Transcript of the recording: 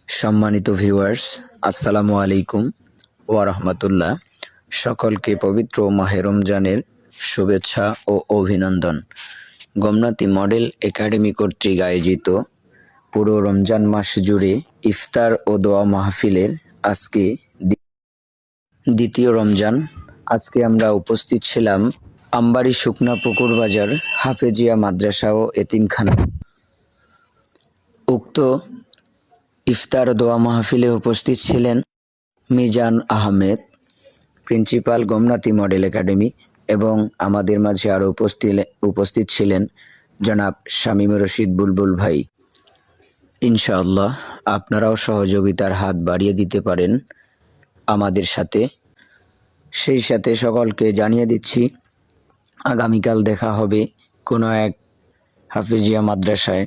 সম্মানিত ভিউয়ার্স, আসসালামু আলাইকুম ওয়া রাহমাতুল্লাহ। সকলকে পবিত্র মাহে রমজানের শুভেচ্ছা ও অভিনন্দন। গোমনাতি মডেল একাডেমি কর্তৃক আয়োজিত পুরো রমজান মাস জুড়ে ইফতার ও দোয়া মাহফিলের আজকে দ্বিতীয় রমজান। আজকে আমরা উপস্থিত ছিলাম আমবাড়ি শুকনা পুকুর বাজার হাফেজিয়া মাদ্রাসা ও এতিমখানা। উক্ত ইফতার দোয়া মাহফিলে উপস্থিত ছিলেন Mizan Ahmed, principal Gomnati model academy, এবং আমাদের মাঝে আরও উপস্থিত ছিলেন জনাব শামীম রশিদ বুলবুল ভাই। ইনশাআল্লাহ আপনারাও সহযোগিতার হাত বাড়িয়ে দিতে পারেন আমাদের সাথে। সেই সাথে সকলকে জানিয়ে দিচ্ছি, আগামীকাল দেখা হবে কোনো এক হাফেজিয়া মাদ্রাসায়